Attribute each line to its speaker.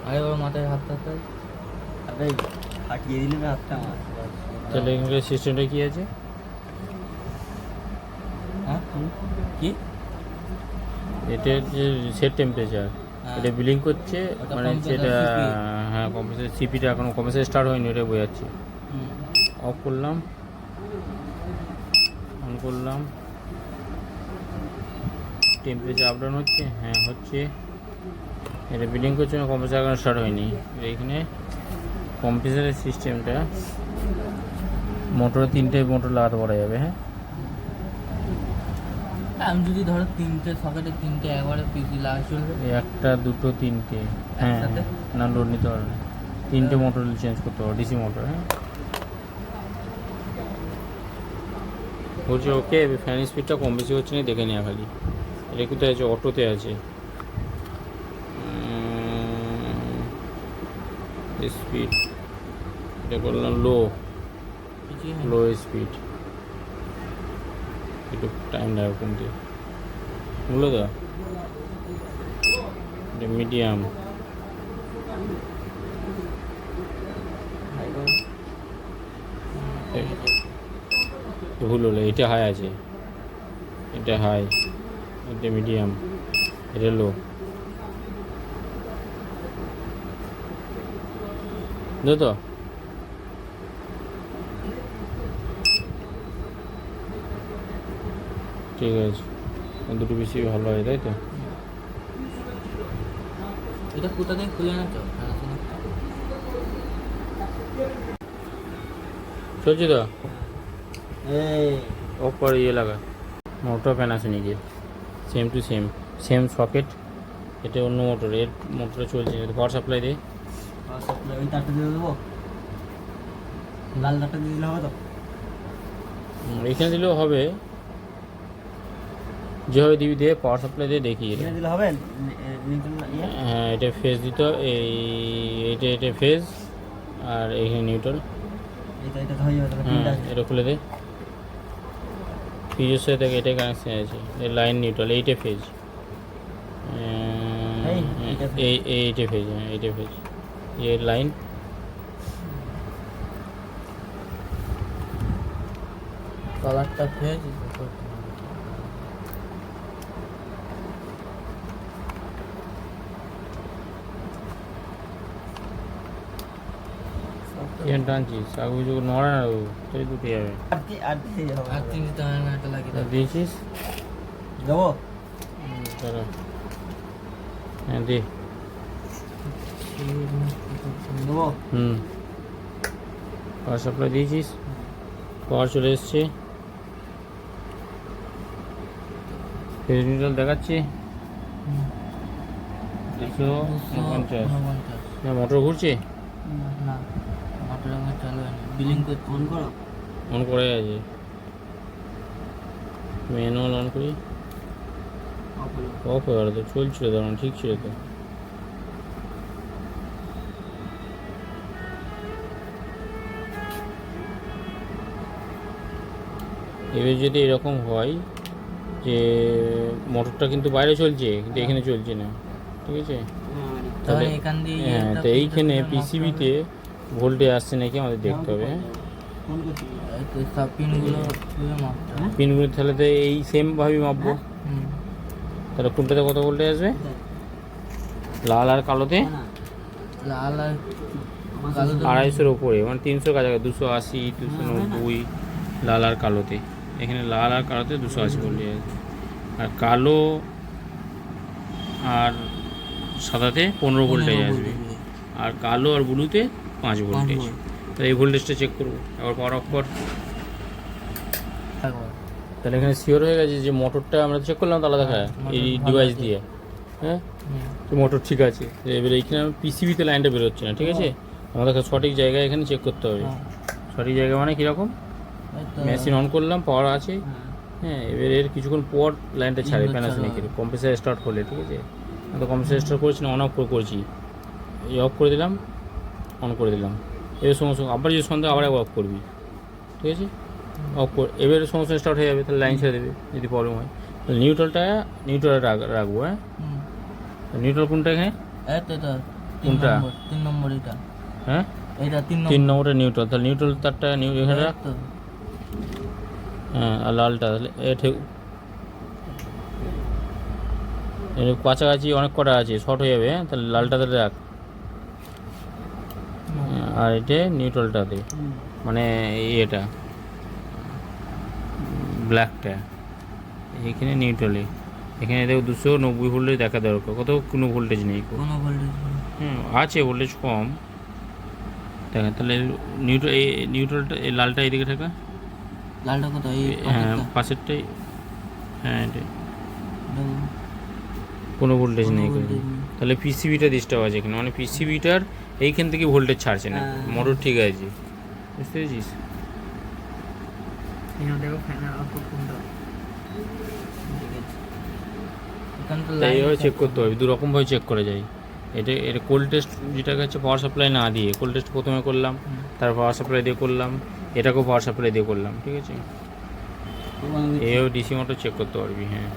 Speaker 1: আরে ওর মাথায় হাতটা আরে ফাটিয়ে দিলে না হাতটা আমার।
Speaker 2: তাহলে এখানকার সিস্টেমটা কি আছে?
Speaker 1: হ্যাঁ কি
Speaker 2: এটা যে সেট টেম্পারেচার, এটা বিলিং করছে মানে সেটা। হ্যাঁ কম্প্রেসার সিপিটা এখনো কম্প্রেসার স্টার্ট হয়নি, ওটা বোঝাচ্ছে। অফ করলাম, অন করলাম, টেম্পারেচার আপ ডাউন হচ্ছে। হ্যাঁ হচ্ছে, এটা বিলিং করছে না, কম্প্রেসার এখনো স্টার্ট হয়নি। এইখানে কম্প্রেসারের সিস্টেমটা মোটরে 3টে মোটর লাগাতে পারা যাবে। হ্যাঁ
Speaker 1: আমি যদি ধরো 3টে সকেটে 3টে একবারে পিসি লাগা চলবে,
Speaker 2: 1টা 2টো 3টে। হ্যাঁ না লোড নিতে পারবে না, 3টে মোটর চেঞ্জ করতে পারো, ডিসি মোটর। হ্যাঁ বলছি ওকে, ফ্যান স্পিডটা কম বেশি হচ্ছে না দেখে নেওয়া খালি। এটা কোথায় আছে? অটোতে আছে স্পিড, এটা করলাম লো স্পিড, একটু টাইম লাগবে কমতে। বুঝলো তো? এটা মিডিয়াম, ভুল হলো, এটা হাই আছে, এটা হাই, এটা মিডিয়াম, এটা লো। বুঝলো তো? ঠিক আছে, দুটো বেশি ভালো হয়, তাই তো?
Speaker 1: এটা কোথা থেকে খুলে না তো
Speaker 2: চলছে তো?
Speaker 1: এই
Speaker 2: ওপর ইয়ে লাগা মোটর প্যানাসোনিকের, সেম টু সেম সকেট। এটা অন্য মোটর, এর মোটরে চলছে। পাওয়ার সাপ্লাই দিয়ে
Speaker 1: ওই তারটা দিয়ে দেবো, লাল তারটা দিয়ে দিলে হবে তো?
Speaker 2: এখানে দিলেও হবে, যেভাবে দিবি দিয়ে পাওয়ার সাপ্লাই দিয়ে দেখি। এটা
Speaker 1: দিলে হবে।
Speaker 2: হ্যাঁ এটা ফেজ দিতে হবে, এটা ফেজ, আর এখানে নিউট্রাল।
Speaker 1: এটা হয়ে যাবে।
Speaker 2: হ্যাঁ এটা খুলে দে, ফিজের সাথে থেকে এটাই কানেকশন আছে, এর লাইন নিউট্রাল, এইটা ফেজ, এইটা ফেজ, হ্যাঁ এইটা ফেজ, এর লাইন।
Speaker 1: কালারটা ফেজ,
Speaker 2: এখানে টানছিস, আগে যখন নড়ে না তাই দুটো যাবে।
Speaker 1: আর তিনটা না এটা লাগিয়ে
Speaker 2: দিয়েছিস
Speaker 1: দেবো।
Speaker 2: তারা হ্যাঁ দে।
Speaker 1: দেবো
Speaker 2: পাওয়ার সাপ্লাই দিয়েছিস, পাওয়ার চলে এসছে, ফেজ নিউট্রাল দেখাচ্ছে 249। মোটর ঘুরছে
Speaker 1: না, মোটর আমার চালু হয়নি, বিলিং করতে অন করো।
Speaker 2: অন করে আছে, ম্যানুয়াল অন করি, অফ হয়ে গেল তো, চলছিল তখন ঠিক ছিল তো। এবার যদি এরকম হয় যে মোটরটা কিন্তু বাইরে চলছে কিন্তু এখানে চলছে না, ঠিক আছে? তাহলে
Speaker 1: এখান দিয়ে
Speaker 2: হ্যাঁ, তো এইখানে পিসিবিতে ভোল্টেজ আসছে নাকি আমাদের দেখতে হবে। হ্যাঁ
Speaker 1: সব পিনগুলো
Speaker 2: পিনগুলো তাহলে তো এই সেমভাবেই মাপবো। তাহলে কোনটাতে কত ভোল্টেজ আসবে? লাল আর কালোতে
Speaker 1: লাল আর
Speaker 2: 250-এর ওপরে, মানে 300 কাছাকাছি, 280, 290 লাল আর কালোতে। এখানে লাল আর কালোতে 280 ভোল্টেজ, আর কালো আর সাদাতে 15 ভোল্টেজ আসবে, আর কালো আর ব্লুতে 5 ভোল্টেজ। তাহলে এই ভোল্টেজটা চেক করবো, আবার পাওয়ার অফ কর। তাহলে এখানে শিওর হয়ে গেছে যে মোটরটা আমরা চেক করলাম তো আলাদা খায় এই ডিভাইস দিয়ে। হ্যাঁ তো মোটর ঠিক আছে। এবারে এইখানে পিসিবিতে লাইনটা বেরোচ্ছে না, ঠিক আছে? আমাদের সঠিক জায়গায় এখানে চেক করতে হবে। সঠিক জায়গা মানে কীরকম? মেশিন অন করলাম, পাওয়ার আছে, হ্যাঁ এবার এর কিছুক্ষণ পর লাইনটা ছাড়ে প্যানাসোনিকের, কম্প্রেসার স্টার্ট করলে, ঠিক আছে? আমি তো কম্প্রেসার স্টার্ট করছি না, অন অফ করছি, এই অফ করে দিলাম, অন করে দিলাম। এর সঙ্গে সঙ্গে আবার যদি সন্ধ্যা আবার অফ করবি, ঠিক আছে? অফ করে এবারে সমস্যা স্টার্ট হয়ে যাবে, তাহলে লাইন ছেড়ে দেবে যদি প্রবলেম হয়। তাহলে নিউট্রালে রাখবো। হ্যাঁ, নিউট্রাল কোনটা এখানে?
Speaker 1: এই তো এটা
Speaker 2: কোনটা?
Speaker 1: 3 নম্বর এটা।
Speaker 2: হ্যাঁ,
Speaker 1: এটা 3
Speaker 2: 3
Speaker 1: নম্বর।
Speaker 2: নম্বরে নিউট্রাল, তাহলে নিউট্রাল তারটা এখানে রাখ।
Speaker 1: তো
Speaker 2: হ্যাঁ, আর লালটা তাহলে এর কাছাকাছি অনেক কটা আছে, শর্ট হয়ে যাবে। হ্যাঁ, তাহলে লালটা তাহলে রাখ। আর এটা নিউট্রালটাতে, মানে এটা ব্ল্যাকটা এখানে নিউট্রালে। এখানে দেখো 290 ভোল্টেজ দেখা দরকার, কত কোনো ভোল্টেজ নেই।
Speaker 1: কোনো ভোল্টেজ নেই।
Speaker 2: আছে ভোল্টেজ কম দেখা। তাহলে নিউট্রালটা এই লালটা এইদিকে থাকা।
Speaker 1: লালটা কত? এই
Speaker 2: হ্যাঁ,
Speaker 1: পাশেরটা?
Speaker 2: পাশেরটাই। হ্যাঁ, এটা
Speaker 1: দেখো,
Speaker 2: কোনো ভোল্টেজ
Speaker 1: কোনো
Speaker 2: নেই।
Speaker 1: voltage নেই।
Speaker 2: তাহলে পিসিবিটা ডিস্টার্ব আছে এখানে, মানে পিসিবিটার এইখান থেকে ভোল্টেজ ছাড়ছে না।
Speaker 1: হ্যাঁ।
Speaker 2: মোটর ঠিক আছে, বুঝতে পেরেছিস?
Speaker 1: এখানে দেখো ফ্যানের আউটপুট কোনটা। ঠিক আছে, এখানে তো
Speaker 2: তাই
Speaker 1: লাইন
Speaker 2: এইভাবে চেক করতে হবে, দু রকমভাবে চেক করা যায়। এটা কোল্ড টেস্ট, যেটাকে হচ্ছে পাওয়ার সাপ্লাই না দিয়ে কোল্ড টেস্ট প্রথমে করলাম, তারপর পাওয়ার সাপ্লাই দিয়ে করলাম, এটাকেও পাওয়ার সাপ্লাই দিয়ে করলাম। ঠিক আছে, এইভাবে ডিসি মোটর চেক করতে পারবি। হ্যাঁ।